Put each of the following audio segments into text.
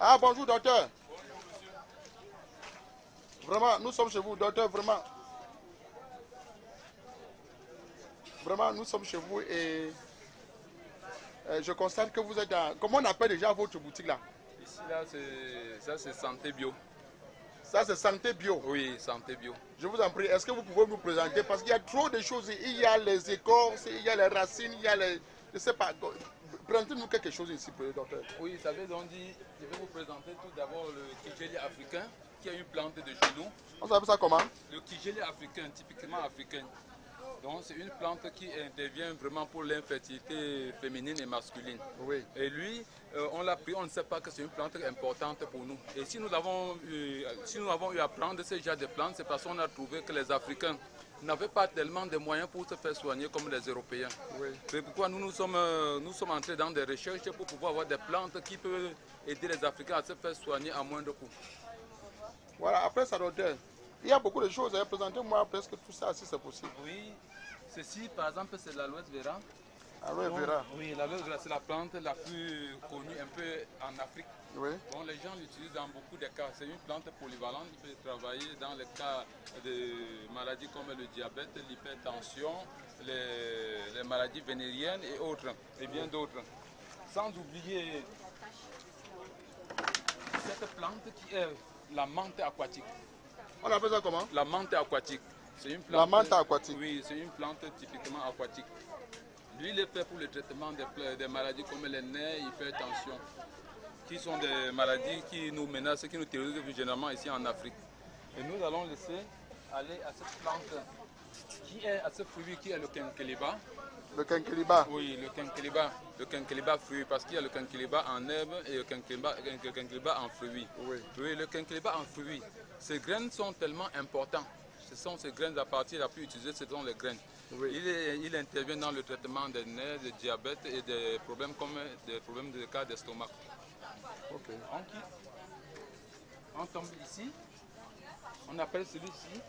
Ah, bonjour, docteur. Vraiment, nous sommes chez vous, docteur, vraiment. Vraiment, nous sommes chez vous et je constate que vous êtes dans... Comment on appelle déjà votre boutique là? Ici, là, ça c'est santé bio. Ça, c'est santé bio. Oui, santé bio. Je vous en prie, est-ce que vous pouvez nous présenter? Parce qu'il y a trop de choses. Il y a les écorces, il y a les racines, il y a les... Je ne sais pas. Présentez-nous quelque chose ici, docteur. Oui, ça veut donc dire, je vais vous présenter tout d'abord le Kijeli africain, qui est une plante de chez nous. On s'appelle ça comment? Le Kijeli africain, typiquement africain. Donc c'est une plante qui intervient vraiment pour l'infertilité féminine et masculine. Oui. Et lui, on l'a pris, on ne sait pas que c'est une plante importante pour nous. Et si nous avons eu à prendre ce genre de plantes, c'est parce qu'on a trouvé que les Africains n'avaient pas tellement de moyens pour se faire soigner comme les Européens. Oui. C'est pourquoi nous sommes entrés dans des recherches pour pouvoir avoir des plantes qui peuvent aider les Africains à se faire soigner à moindre coût. Voilà, après ça, docteur, il y a beaucoup de choses. Présentez-moi presque tout ça si c'est possible. Oui, ceci par exemple c'est l'aloe vera. Aloe vera. Oui, l'aloe vera c'est la plante la plus connue un peu en Afrique. Oui. Bon, les gens l'utilisent dans beaucoup de cas. C'est une plante polyvalente qui peut travailler dans le cas de maladies comme le diabète, l'hypertension, les maladies vénériennes et autres, et bien d'autres. Sans oublier cette plante qui est la menthe aquatique. On appelle ça comment? La menthe aquatique. C'est une plante, la menthe aquatique. Oui, c'est une plante typiquement aquatique. Lui, il est fait pour le traitement des maladies comme les nerfs, l'hypertension, qui sont des maladies qui nous menacent, qui nous terrorisent généralement ici en Afrique. Et nous allons laisser aller à cette plante qui est à ce fruit qui est le quinqueliba. Le quinqueliba? Oui, le quinqueliba fruit, parce qu'il y a le quinqueliba en herbe et le quinqueliba en fruit. Oui. Oui, le quinqueliba en fruit. Ces graines sont tellement importantes. Ce sont ces graines, la partie la plus utilisée, ce sont les graines. Oui. Il intervient dans le traitement des nerfs, du diabète et des problèmes comme des problèmes de cas d'estomac. Okay. On tombe ici, on appelle celui-ci,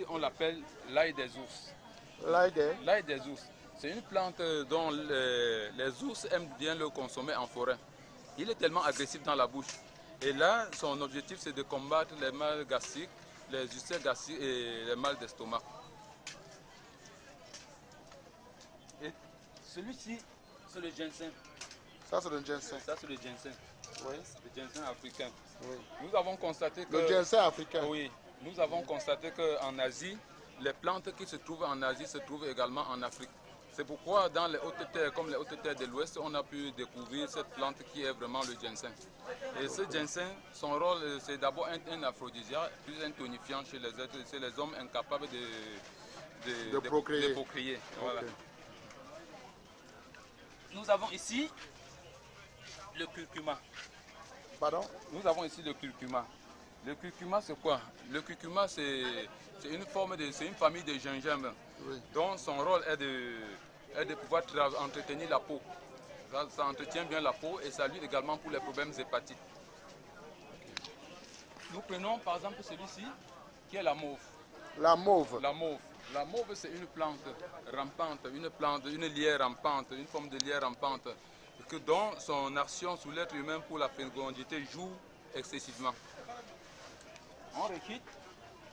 on l'appelle l'ail des ours. L'ail des ours, c'est une plante dont les ours aiment bien le consommer en forêt. Il est tellement agressif dans la bouche. Et là, son objectif, c'est de combattre les mal gastriques, les ulcères gastriques et les mal d'estomac. Et celui-ci, c'est le ginseng. Ça, c'est le ginseng. Ça, c'est le ginseng. Oui. Le ginseng africain. Oui. Nous avons constaté que... Le ginseng africain. Oui. Nous avons constaté qu'en Asie, les plantes qui se trouvent en Asie se trouvent également en Afrique. C'est pourquoi dans les hautes terres, comme les hautes terres de l'Ouest, on a pu découvrir cette plante qui est vraiment le ginseng. Et ce ginseng, son rôle, c'est d'abord un aphrodisiaque, puis un tonifiant chez les êtres, chez les hommes incapables de procréer. Okay. Voilà. Nous avons ici le curcuma. Pardon? Nous avons ici le curcuma. Le curcuma, c'est quoi? Le curcuma, c'est une famille de gingembre. Oui. Donc son rôle est de pouvoir entretenir la peau. Ça entretient bien la peau et ça lutte également pour les problèmes hépatiques. Nous prenons par exemple celui-ci qui est la mauve. La mauve. La mauve. La mauve, c'est une plante rampante, une lierre rampante, une forme de lierre rampante, dont son action sur l'être humain pour la fécondité joue excessivement. On requitte,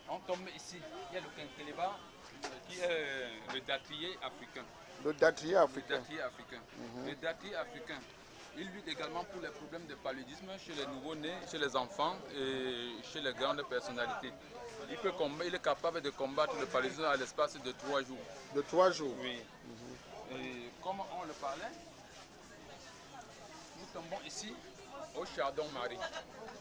on tombe ici. Il y a le quinqueliba qui est le datrier africain. Le datrier africain. Le datrier africain. Le datrier africain. Il lutte également pour les problèmes de paludisme chez les nouveau-nés, chez les enfants et chez les grandes personnalités. Il est capable de combattre le paludisme à l'espace de 3 jours. De 3 jours? Oui. Et comme on le parlait, nous tombons ici au chardon marine.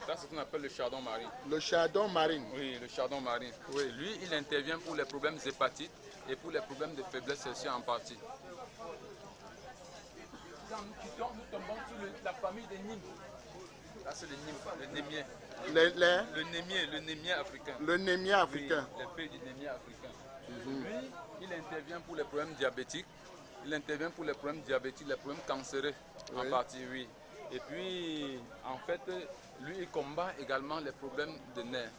Ça, c'est ce qu'on appelle le chardon marine. Le chardon marine? Oui, le chardon marine. Oui. Lui, il intervient pour les problèmes hépatiques et pour les problèmes de faiblesse sexuelle en partie. Quand nous tombons sur la famille des nymphes. Là, c'est le némier. Le némier africain. Le némier africain. Oui, les feuilles du némier africain. Lui, il intervient pour les problèmes diabétiques. Il intervient pour les problèmes diabétiques, les problèmes cancéreux en partie, oui. Et puis, en fait, lui, il combat également les problèmes de nerfs.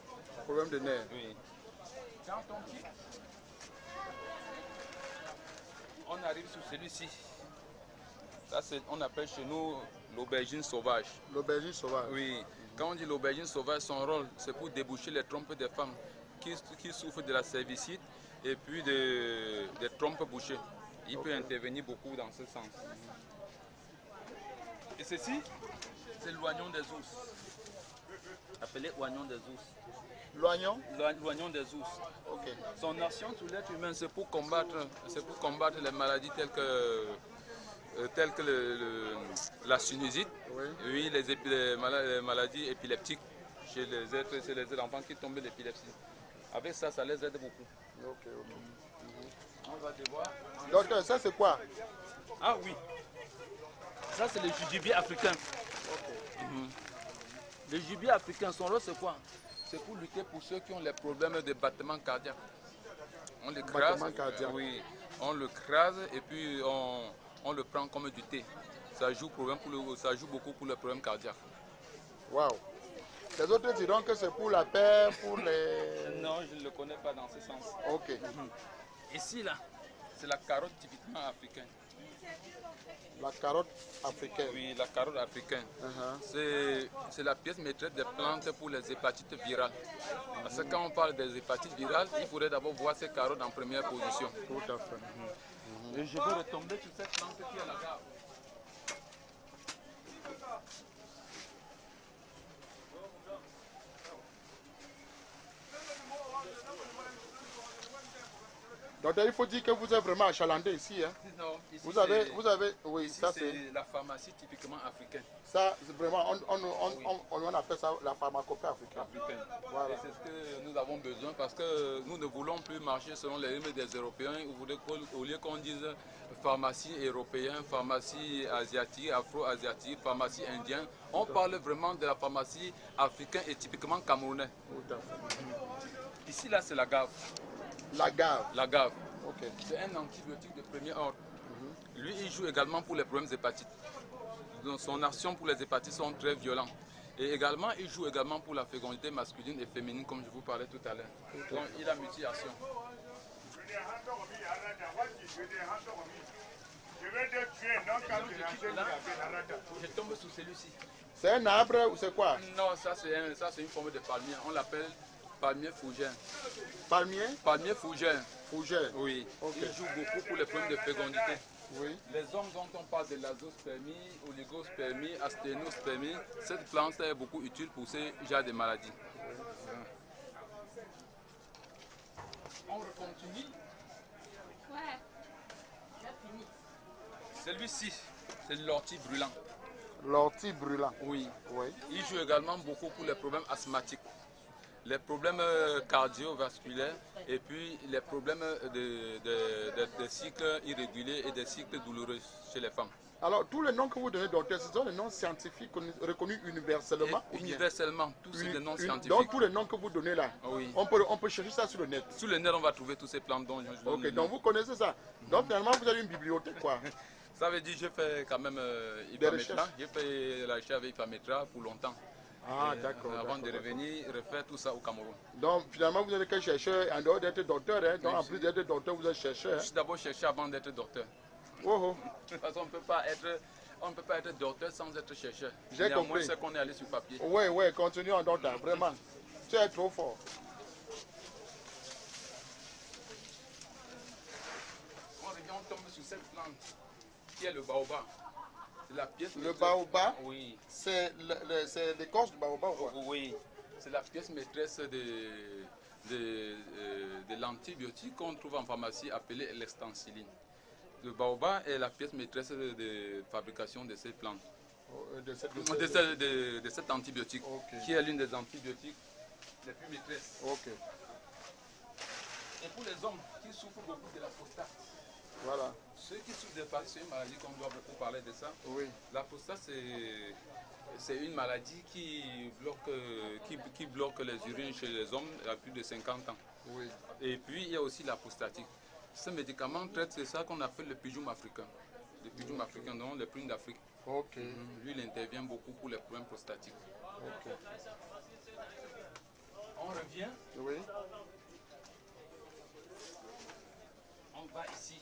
Problèmes de nerfs? Oui. Quand on quitte, on arrive sur celui-ci. Ça, on appelle chez nous l'aubergine sauvage. L'aubergine sauvage. Oui. Quand on dit l'aubergine sauvage, son rôle, c'est pour déboucher les trompes des femmes qui souffrent de la cervicite et puis des trompes bouchées. Il peut intervenir beaucoup dans ce sens. Et ceci, c'est l'oignon des ours. Appelé oignon des ours. L'oignon? L'oignon des ours. Ok. Son action sur l'être humain, c'est pour combattre les maladies telles que la sinusite, oui, les maladies épileptiques chez les enfants qui tombent d'épilepsie. Avec ça, ça les aide beaucoup. Ok. On va devoir... Docteur, ça c'est quoi? Ah oui. Ça c'est le gibier africain. Le gibier africain, son rôle c'est quoi? C'est pour lutter pour ceux qui ont les problèmes de battement cardiaque. On le crase, oui, on le crase et puis on le prend comme du thé. Ça joue beaucoup pour le problème cardiaque. Waouh. Les autres diront que c'est pour la paix, pour les... Non, je ne le connais pas dans ce sens. Ok. Ici, là, c'est la carotte typiquement africaine. La carotte africaine. Oui, la carotte africaine. C'est la pièce maîtresse des plantes pour les hépatites virales. Parce que quand on parle des hépatites virales, il faudrait d'abord voir ces carottes en première position. Tout à fait. Et je vais retomber sur cette plante qui est là-bas. Donc il faut dire que vous êtes vraiment achalandé ici. Hein? Non, ici vous avez, oui, ici ça c'est la pharmacie typiquement africaine. Ça, c'est vraiment, on appelle ça la pharmacopée africaine. Voilà. Et c'est ce que nous avons besoin parce que nous ne voulons plus marcher selon les rythmes des Européens. Au lieu qu'on dise pharmacie européenne, pharmacie asiatique, afro-asiatique, pharmacie indienne, on parle vraiment de la pharmacie africaine et typiquement camerounais. Tout à fait. Ici, là, c'est la gave. La gave. La gave. Okay. C'est un antibiotique de premier ordre. Lui, il joue également pour les problèmes hépatiques. Donc, son action pour les hépatites sont très violentes. Et également, il joue également pour la fécondité masculine et féminine, comme je vous parlais tout à l'heure. Donc, il a multi-action. Je tombe sur celui-ci. C'est un arbre ou c'est quoi? Non, ça c'est une forme de palmier. On l'appelle palmier fougère. Palmier? Palmier fougère. Fougère? Oui. Okay. Il joue beaucoup pour les problèmes de fécondité. Oui. Les hommes dont on parle de l'azospermie, oligospermie, asténospermie, cette plante est beaucoup utile pour ce genre de maladies. On continue. Celui-ci, c'est l'ortie brûlant. L'ortie brûlant? Oui. Oui. Il joue également beaucoup pour les problèmes asthmatiques, les problèmes cardiovasculaires et puis les problèmes de cycles irréguliers et des cycles douloureux chez les femmes. Alors, tous les noms que vous donnez, docteur, ce sont les noms scientifiques reconnus universellement? Universellement, tous ces noms scientifiques. Donc, tous les noms que vous donnez là, oui. on peut chercher ça sur le net? Sur le net, on va trouver tous ces plantes dont je Ok, donc vous connaissez ça. Donc, finalement, vous avez une bibliothèque, quoi. Ça veut dire que je fais quand même Ipametra. J'ai fait la recherche avec Ipametra pour longtemps. Ah, d'accord. Avant de revenir, refaire tout ça au Cameroun. Donc, finalement, vous n'êtes qu'un chercheur en dehors d'être docteur. Hein? Donc, en plus d'être docteur, vous êtes chercheur. Je suis d'abord chercheur avant d'être docteur. Oh, oh. De toute façon, on ne peut pas être docteur sans être chercheur. J'ai compris. C'est qu'on est allé sur papier. Oui, oui, continuons docteur, vraiment. Tu es trop fort. On revient, on tombe sur cette plante qui est le baobab. C'est la pièce. Le baobab? Oui. C'est l'écorce du baobab, quoi. Oui. C'est la pièce maîtresse de l'antibiotique qu'on trouve en pharmacie appelée l'extensiline. Le baobab est la pièce maîtresse de fabrication de cette plante. De cet antibiotique, qui est l'une des antibiotiques les plus maîtresses. Et pour les hommes qui souffrent beaucoup de la prostate, voilà. Ceux qui souffrent de prostate, c'est une maladie qu'on doit beaucoup parler de ça. Oui. La prostate, c'est une maladie qui bloque les urines chez les hommes à plus de 50 ans. Oui. Et puis, il y a aussi la prostatique. Ce médicament traite ça qu'on appelle le pyjum africain. Le pyjum africain, donc le prune d'Afrique. Lui, il intervient beaucoup pour les problèmes prostatiques. On revient. Oui. On va ici.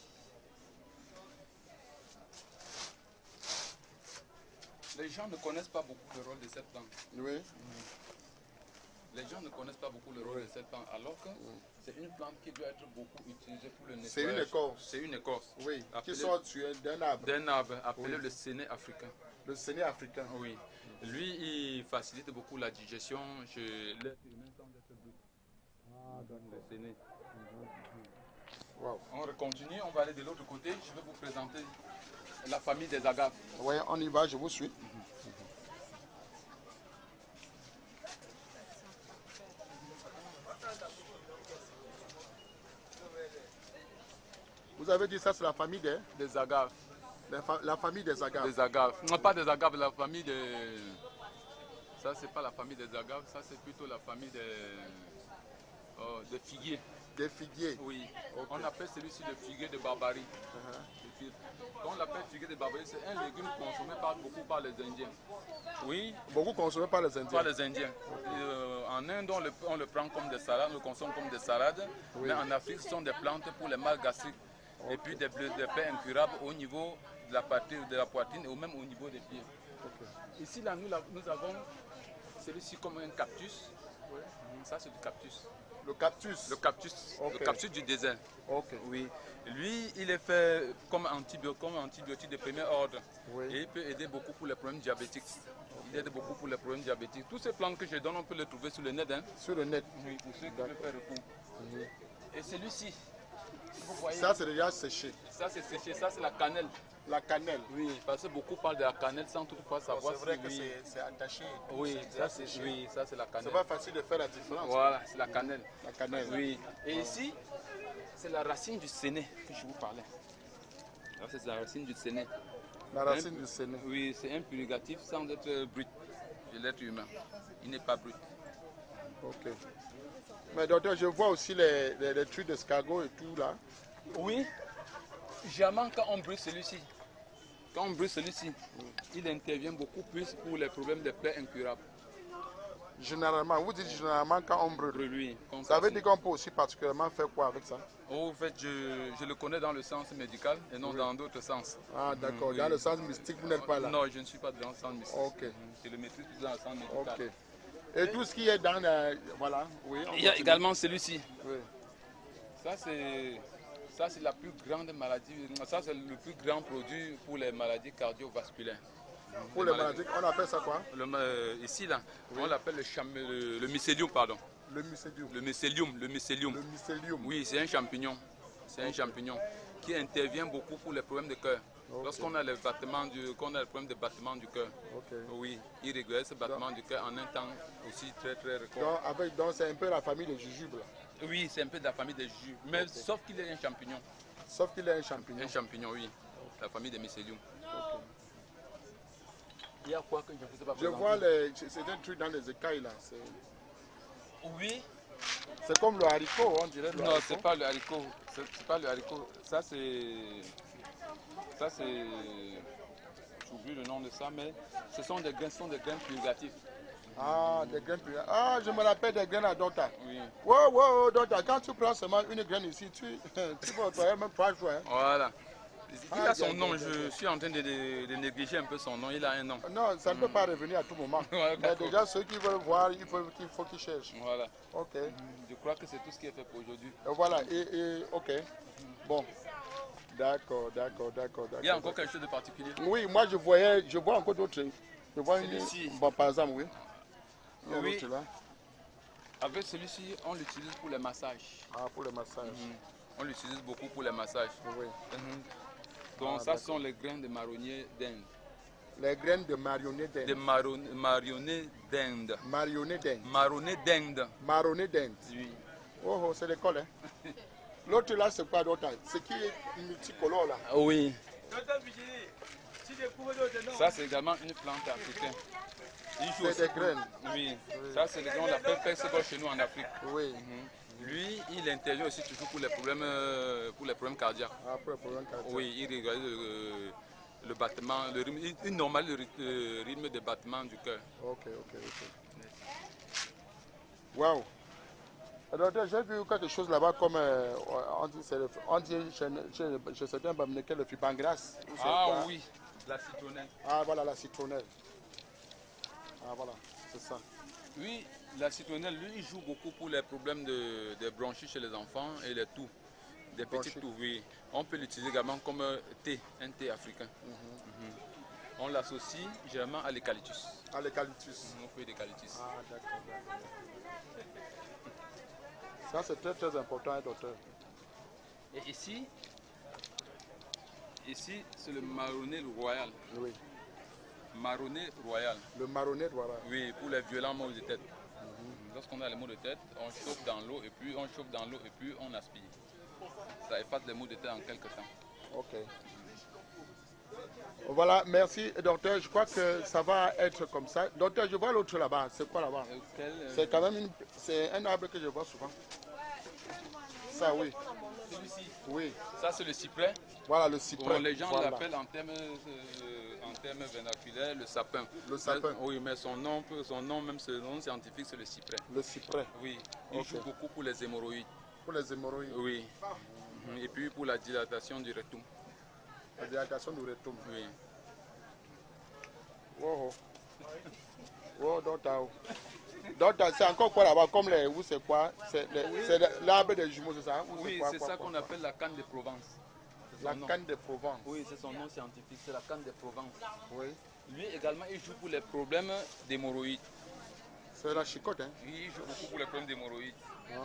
Les gens ne connaissent pas beaucoup le rôle de cette plante. Oui. Les gens ne connaissent pas beaucoup le rôle de cette plante, alors que c'est une plante qui doit être beaucoup utilisée pour le nettoyage. C'est une écorce. C'est une écorce. Oui, appelée, qui sort d'un arbre. D'un arbre appelé le séné africain. Le séné africain. Oui. Lui, il facilite beaucoup la digestion chez l'être humain sans être brut. Donc le séné. Wow. On continue, on va aller de l'autre côté. Je vais vous présenter la famille des agaves. Oui, on y va, je vous suis. Vous avez dit ça, c'est la famille des agaves. La famille des agaves. Des agaves. Non, pas des agaves, la famille des... Ça, c'est pas la famille des agaves, ça, c'est plutôt la famille des figuiers. Des figuiers. Oui. Okay. On appelle celui-ci le figuier de Barbarie. On l'appelle figuier de Barbarie, c'est un légume consommé beaucoup par les Indiens. Oui. Beaucoup consommé par les Indiens. Par les Indiens. En Inde, on le prend comme des salades, on le consomme comme des salades. Oui. Mais en Afrique, ce sont des plantes pour les mal gastriques. Okay. Et puis des plaies incurables au niveau de la partie de la poitrine ou même au niveau des pieds. Okay. Ici, là, nous avons celui-ci comme un cactus. Oui. Ça, c'est du cactus. Le cactus. Le cactus. Okay. Le cactus du désert. Okay. Oui. Lui, il est fait comme antibiotique de premier ordre. Oui. Et il peut aider beaucoup pour les problèmes diabétiques. Okay. Il aide beaucoup pour les problèmes diabétiques. Toutes ces plantes que je donne, on peut les trouver sur le net. Hein. Sur le net. Oui, pour ceux qui veulent faire recours. Et celui-ci, vous voyez. Ça, c'est déjà séché. Ça, c'est séché. Ça, c'est la cannelle. La cannelle. Oui, parce que beaucoup parlent de la cannelle sans toutefois savoir. C'est vrai que c'est attaché. Oui, ça c'est la cannelle. C'est pas facile de faire la différence. Voilà, c'est la cannelle. La cannelle. Oui. Et ici, c'est la racine du séné que je vous parlais. Là, c'est la racine du séné. La racine du séné. Oui, c'est un purgatif sans être brut de l'être humain. Il n'est pas brut. Ok. Mais docteur, je vois aussi les trucs d'escargot et tout là. Oui. Généralement, quand on brûle celui-ci, il intervient beaucoup plus pour les problèmes de plaies incurables. Généralement, vous dites généralement quand on brûle. Oui. Ça veut dire qu'on peut aussi particulièrement faire quoi avec ça? Oh, en fait, je le connais dans le sens médical et non dans d'autres sens. Ah d'accord, oui. Dans le sens mystique, vous n'êtes pas là? Non, je ne suis pas dans le sens mystique. Ok. Je le maîtrise plus dans le sens médical. Ok. Et tout ce qui est dans voilà, oui. Il y a également celui-ci. Oui. Ça, c'est la plus grande maladie, ça c'est le plus grand produit pour les maladies cardiovasculaires. Pour les maladies, on appelle ça quoi? Ici, là, oui. On l'appelle le mycélium, pardon. Le mycélium. Le mycélium. Le mycélium. Oui, c'est un champignon. C'est un champignon qui intervient beaucoup pour les problèmes de cœur. Okay. Lorsqu'on a le problème de battement du cœur, okay. Oui, il réglait ce battement du cœur en un temps aussi très record. Donc c'est un peu la famille des jujubes là. Oui, c'est un peu de la famille des jujubes, mais okay. Sauf qu'il est un champignon. Sauf qu'il est un champignon. Un champignon, oui. La famille des mycélium. Il y a quoi que je ne sais pas. Je vois c'est un truc dans les écailles là. Oui. C'est comme le haricot, on dirait. Non, c'est pas le haricot. C'est pas le haricot. Ça c'est. J'oublie le nom de ça, mais ce sont des graines purgatives. Ah, des graines purgatives. Ah, je me rappelle des graines à Docteur. Oui. Wow, Docteur, quand tu prends seulement une graine ici, tu vas nettoyer même 3 jours. Hein. Voilà. Il a son nom, je suis en train de négliger un peu son nom, il a un nom. Non, ça ne peut pas revenir à tout moment. Ouais, mais déjà, ceux qui veulent voir, il faut qu'ils cherchent. Voilà. Ok. Je crois que c'est tout ce qui est fait pour aujourd'hui. Voilà, ok. Bon. D'accord. Il y a encore quelque chose de particulier? Oui, moi je vois encore d'autres. Je vois par exemple, oui. Oui. Là. Avec celui-ci, on l'utilise pour les massages. Ah, pour les massages. On l'utilise beaucoup pour les massages. Oui. Donc ça sont les graines de marronnier d'Inde. Les graines de marronnier d'Inde. De marronnier d'Inde. Marronnier d'Inde. Marronnier d'Inde. Marronnier d'Inde. Oui. Oh, c'est l'école, hein. L'autre là, c'est quoi d'autre? C'est qui est multicolore là? Oui. Ça, c'est également une plante africaine. C'est des graines. Oui. Ça, c'est les graines, on l'appelle percebol chez nous en Afrique. Oui. Lui, il intervient aussi toujours pour les problèmes cardiaques. Ah, pour les problèmes cardiaques. Oui, il régule le battement, il normalise le rythme de battement du cœur. Ok. Waouh. Docteur, j'ai vu quelque chose là-bas comme on dit chez certains Bamileke, le fibangras. Ah oui. La citronnelle. Ah, voilà la citronnelle. Ah, voilà, c'est ça. Oui, la citronnelle, lui, il joue beaucoup pour les problèmes de bronchites chez les enfants et les toux. Des petites toux, oui. On peut l'utiliser également comme thé, un thé africain. On l'associe généralement à l'eucalyptus. À l'eucalyptus. On fait d'eucalyptus. Ah, d'accord. Ça, c'est très, très important, hein, docteur. Et ici c'est le marronnier royal. Oui. Marronnier royal. Le marronnier royal. Oui, pour les violents maux de tête. Lorsqu'on a les maux de tête, on chauffe dans l'eau et puis on aspire. Ça efface les maux de tête en quelques temps. Ok. Voilà, merci docteur. Je crois que ça va être comme ça. Docteur, je vois l'autre là-bas. C'est quoi là-bas? C'est quand même c'est un arbre que je vois souvent. Ça, oui. Celui-ci. Oui. Ça, c'est le cyprès. Voilà le cyprès. Bon, les gens voilà. l'appellent en termes vernaculaires le sapin. Le sapin. Mais, oui, mais son nom, même son nom scientifique, c'est le cyprès. Le cyprès. Oui. Il joue beaucoup pour les hémorroïdes. Pour les hémorroïdes. Oui. Et puis pour la dilatation du rectum. La dilatation du rectum. Oui. Wow. Wow, docteur. Docteur, c'est encore quoi là-bas? Comme les. Vous, c'est quoi? C'est l'arbre des jumeaux, c'est ça? Oui, c'est ça qu'on appelle la canne de Provence. La canne de Provence. Oui, c'est son nom scientifique, c'est la canne de Provence. Oui. Lui également, il joue pour les problèmes d'hémorroïdes. C'est la chicote, hein? Oui, il joue beaucoup pour les problèmes d'hémorroïdes. Ah.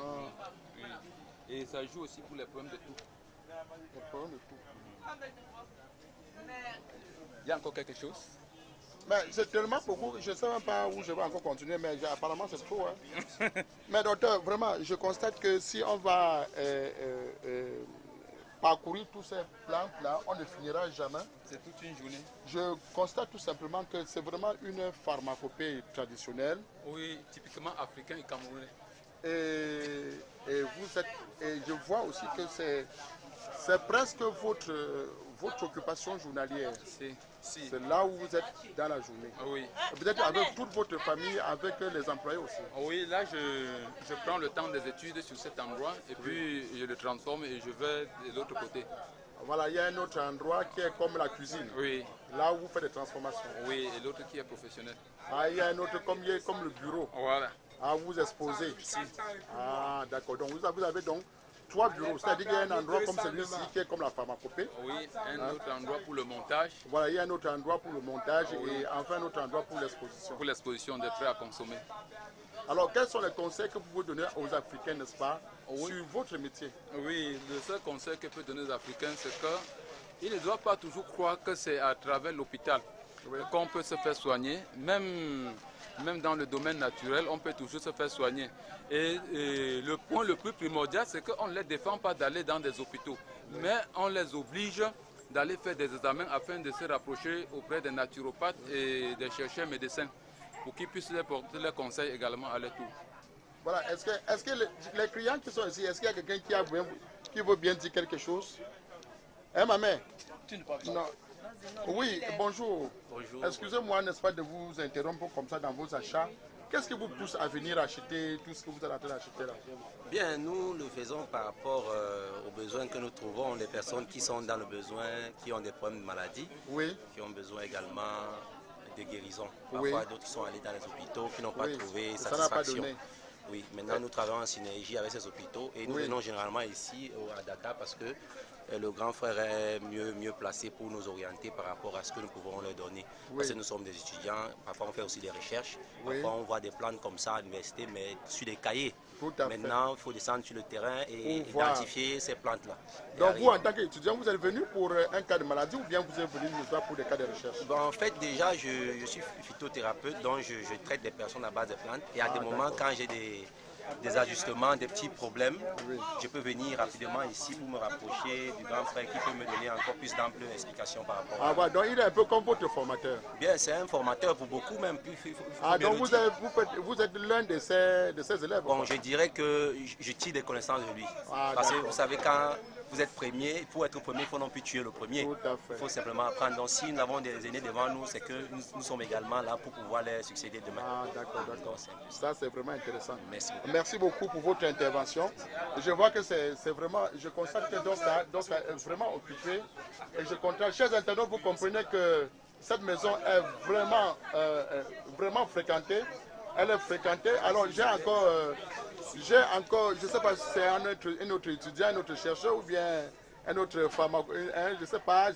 Oui. Et ça joue aussi pour les problèmes de tout. Les problèmes de tout. Il y a encore quelque chose? Mais c'est tellement beaucoup, je ne sais même pas où je vais encore continuer, mais apparemment c'est trop. Hein. Mais docteur, vraiment, je constate que si on va parcourir tous ces plantes-là, on ne finira jamais. C'est toute une journée. Je constate tout simplement que c'est vraiment une pharmacopée traditionnelle. Oui, typiquement africain et camerounais. Et vous êtes, et je vois aussi que c'est presque votre occupation journalière. C'est là où vous êtes dans la journée. Oui. Vous êtes avec toute votre famille, avec les employés aussi. Oui, là je prends le temps des études sur cet endroit et puis je le transforme et je vais de l'autre côté. Voilà, il y a un autre endroit qui est comme la cuisine. Oui. Là où vous faites des transformations. Oui, et l'autre qui est professionnel. Ah, il y a un autre comme le bureau. Voilà. Ah, vous exposez. Si. Ah, d'accord. Donc vous avez donc 3 bureaux. C'est-à-dire qu'il y a un endroit comme celui-ci qui est comme la pharmacopée. Oui, un autre endroit pour le montage. Voilà, il y a un autre endroit pour le montage et enfin un autre endroit pour l'exposition. Pour l'exposition des prêts à consommer. Alors, quels sont les conseils que vous pouvez donner aux Africains, n'est-ce pas, sur votre métier? Oui, le seul conseil que peut donner aux Africains, c'est qu'ils ne doivent pas toujours croire que c'est à travers l'hôpital qu'on peut se faire soigner. Même dans le domaine naturel, on peut toujours se faire soigner. Et le point le plus primordial, c'est qu'on ne les défend pas d'aller dans des hôpitaux, mais on les oblige d'aller faire des examens afin de se rapprocher auprès des naturopathes et des chercheurs médecins pour qu'ils puissent leur porter leurs conseils également à leur tour. Voilà, est-ce que les clients qui sont ici, est-ce qu'il y a quelqu'un qui veut bien dire quelque chose? Hein, ma mère? Tu ne parles pas? Non. Oui, bonjour. Bonjour. Excusez-moi, n'est-ce pas, de vous interrompre comme ça dans vos achats. Qu'est-ce qui vous pousse à venir acheter tout ce que vous êtes en train d'acheter là? Bien, nous le faisons par rapport aux besoins que nous trouvons, les personnes qui sont dans le besoin, qui ont des problèmes de maladie, qui ont besoin également de guérison. Parfois, d'autres qui sont allés dans les hôpitaux, qui n'ont pas trouvé satisfaction. Oui, maintenant nous travaillons en synergie avec ces hôpitaux et nous venons généralement ici à Dakar parce que le grand frère est mieux placé pour nous orienter par rapport à ce que nous pouvons leur donner. Parce que nous sommes des étudiants, parfois on fait aussi des recherches, parfois on voit des plantes comme ça à l'université, mais sur des cahiers. Maintenant, il faut descendre sur le terrain et identifier ces plantes-là. Donc vous, en tant qu'étudiant, vous êtes venu pour un cas de maladie ou bien vous êtes venu pour des cas de recherche? Bon, en fait, déjà, je suis phytothérapeute, donc je traite des personnes à base de plantes. Et à des moments, quand j'ai des ajustements, des petits problèmes, je peux venir rapidement ici pour me rapprocher du grand frère qui peut me donner encore plus d'amples explications par rapport à... voilà, donc il est un peu comme votre formateur. Bien, c'est un formateur pour beaucoup même. Donc vous êtes l'un de ses élèves? Bon, je dirais que je tire des connaissances de lui. Parce que vous savez, quand vous êtes premier. Pour être premier, il faut non plus tuer le premier. Il faut simplement apprendre. Donc si nous avons des aînés devant nous, c'est que nous sommes également là pour pouvoir les succéder demain. Ah, d'accord, d'accord. Ça, c'est vraiment intéressant. Merci beaucoup. Merci beaucoup pour votre intervention. Je vois que c'est vraiment, je constate que Dossa est vraiment occupé. Et je constate, chers internautes, vous comprenez que cette maison est vraiment fréquentée. Elle est fréquentée. Alors j'ai encore, je ne sais pas si c'est un autre étudiant, un autre chercheur ou bien un autre pharmacologue, je ne sais pas.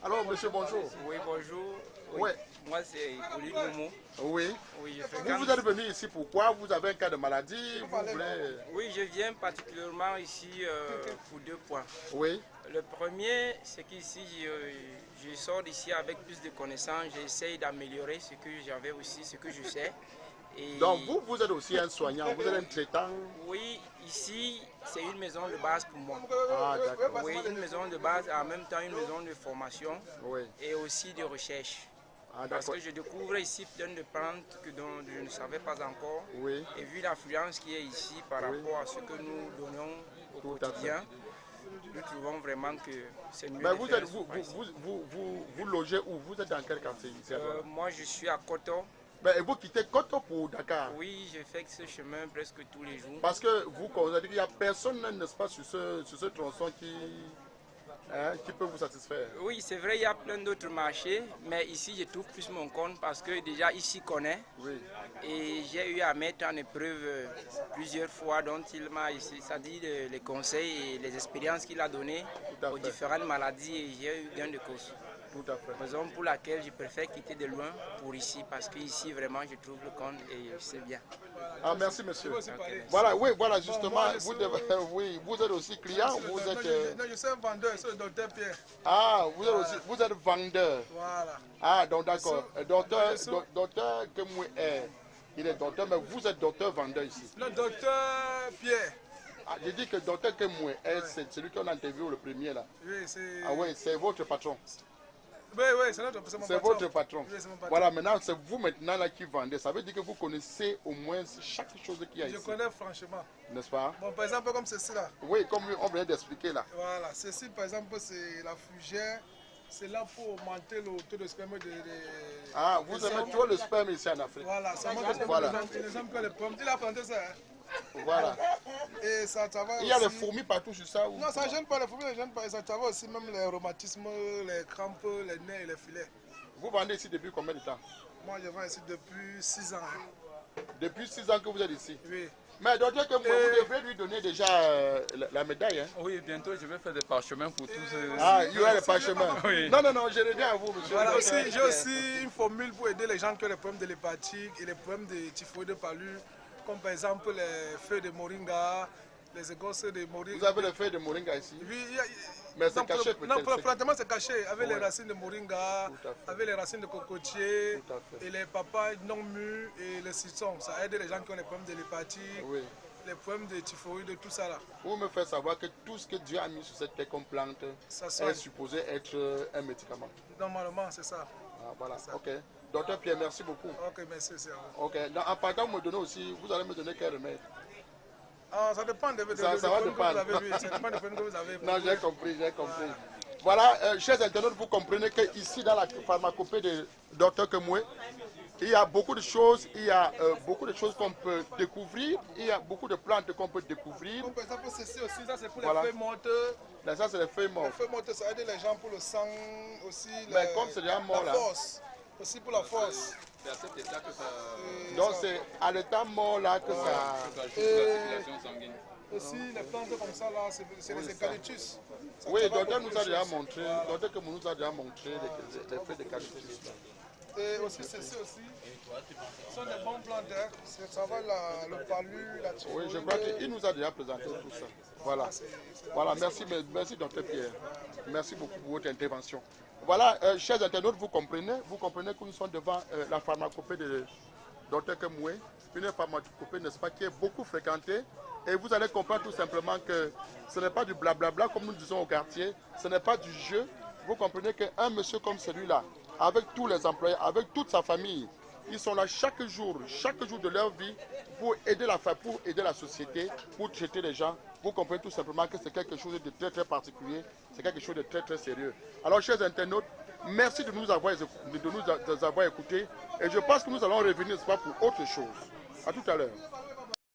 Alors monsieur, bonjour. Oui, bonjour. Oui. Moi c'est Oli Momo. Oui. Oui, vous êtes venu ici pourquoi? Vous avez un cas de maladie? Oui, je viens particulièrement ici pour 2 points. Oui. Le premier, c'est qu'ici, je sors d'ici avec plus de connaissances. J'essaye d'améliorer ce que j'avais aussi, ce que je sais. Et donc vous êtes aussi un soignant, vous êtes un traitant? Oui, ici, c'est une maison de base pour moi. Ah, d'accord. Oui, une maison de base et en même temps une maison de formation et aussi de recherche. Ah, parce que je découvre ici plein de plantes dont je ne savais pas encore. Oui. Et vu l'affluence qui est ici par rapport à ce que nous donnons au quotidien, nous trouvons vraiment que c'est mieux. Mais vous logez où? Vous êtes dans quel quartier ici? Moi, je suis à Koto. Mais vous quittez Koto pour Dakar? Oui, je fais ce chemin presque tous les jours. Parce que vous constatez qu'il n'y a personne, n'est-ce pas, sur ce tronçon qui peut vous satisfaire? Oui, c'est vrai, il y a plein d'autres marchés, mais ici, je trouve plus mon compte parce que déjà, ici, connaît. Oui. Et j'ai eu à mettre en épreuve plusieurs fois, dont il m'a, c'est-à-dire les conseils et les expériences qu'il a données aux différentes maladies, et j'ai eu gain de cause. Tout à fait. Raison pour laquelle je préfère quitter de loin pour ici, parce qu'ici, vraiment, je trouve le compte et c'est bien. Ah, merci, monsieur. Okay, voilà, oui, voilà, justement, vous êtes aussi client, vous êtes... Non, je suis un vendeur, c'est le docteur Pierre. Ah, vous êtes vendeur. Voilà. Ah, donc d'accord. Docteur Kemwe, il est docteur, mais vous êtes docteur vendeur ici. Le docteur Pierre. Ah, j'ai dit que docteur Kemwe, c'est celui qu'on a interviewé le premier là. Oui, c'est... Ah oui, c'est votre patron. Oui, c'est mon patron. C'est votre patron. Oui, c'est mon patron. Voilà, maintenant, c'est vous maintenant là qui vendez. Ça veut dire que vous connaissez au moins chaque chose qu'il y a ici. Je connais franchement. N'est-ce pas? Bon, par exemple, comme ceci là. Oui, comme on vient d'expliquer là. Voilà, ceci par exemple, c'est la fougère. C'est là pour augmenter le taux de sperme Ah, vous aimez toujours le sperme ici en Afrique? Voilà, ça montre les hommes que les pommes. Il a planté ça. Voilà. Et ça travaille. Il y a les fourmis partout sur ça ou... Non, ça ne gêne pas les fourmis, ça travaille aussi même les rhumatismes, les crampes, les nez et les filets. Vous vendez ici depuis combien de temps? Moi, je vends ici depuis 6 ans. Depuis 6 ans que vous êtes ici? Oui. Mais docteur, vous devez lui donner déjà la médaille. Hein? Oui, bientôt je vais faire des parchemins pour tous. Ah, il y aura des parchemins. Oui. Non, je reviens à vous, monsieur. Voilà, j'ai aussi une formule pour aider les gens qui ont les problèmes de l'hépatique et les problèmes de typhoïde de palu, comme par exemple les feuilles de moringa, les écorces de moringa. Vous avez les feuilles de moringa ici? Oui, mais c'est caché peut-être? Non, pour le traitement c'est caché, avec les racines de moringa, avec les racines de cocotier, et les papayes non mûres et les citrons. Ça aide les gens qui ont les problèmes de l'hépatique, les problèmes de typhoïde, tout ça là. Vous me faites savoir que tout ce que Dieu a mis sur cette terre comme plante est supposé être un médicament. Normalement, c'est ça. Ah, voilà, ok. Docteur Pierre, merci beaucoup. Ok, merci, c'est à vous. Ok, en partant, vous me donnez aussi, vous allez me donner quel remède? Ah, ça dépend de ça va dépendre. Ça dépend de que vous avez. Non, j'ai compris. Voilà, chers internautes, vous comprenez qu'ici, dans la pharmacopée de Dr Kemwe, il y a beaucoup de choses, qu'on peut découvrir, il y a beaucoup de plantes qu'on peut découvrir. Comme par exemple, ceci aussi, ça c'est pour les feuilles mortes. Là, ça c'est les feuilles mortes. Les feuilles mortes, ça aide les gens pour le sang, aussi mais comme c'est déjà mort, la force. Aussi pour la force. C'est à cet état que ça... Donc c'est à l'état mort là que ça... la circulation sanguine. Aussi les plantes comme ça là, c'est les eucalyptus. Oui, docteur nous a déjà montré, docteur que nous a déjà montré les feuilles d'eucalyptus. Et aussi ceci aussi, ce sont des bons plantes, ça va le palu, la typhoïde. Oui, je crois qu'il nous a déjà présenté tout ça. Voilà, voilà, merci docteur Pierre. Merci beaucoup pour votre intervention. Voilà, chers internautes, vous comprenez que nous sommes devant la pharmacopée de Dr Kemwe, une pharmacopée, n'est-ce pas, qui est beaucoup fréquentée. Et vous allez comprendre tout simplement que ce n'est pas du blablabla comme nous disons au quartier, ce n'est pas du jeu. Vous comprenez qu'un monsieur comme celui-là, avec tous les employés, avec toute sa famille, ils sont là chaque jour de leur vie pour aider la société, pour traiter les gens vous comprenez tout simplement que c'est quelque chose de très très particulier, c'est quelque chose de très très sérieux. Alors chers internautes, merci de nous avoir écoutés et je pense que nous allons revenir pour autre chose. À tout à l'heure.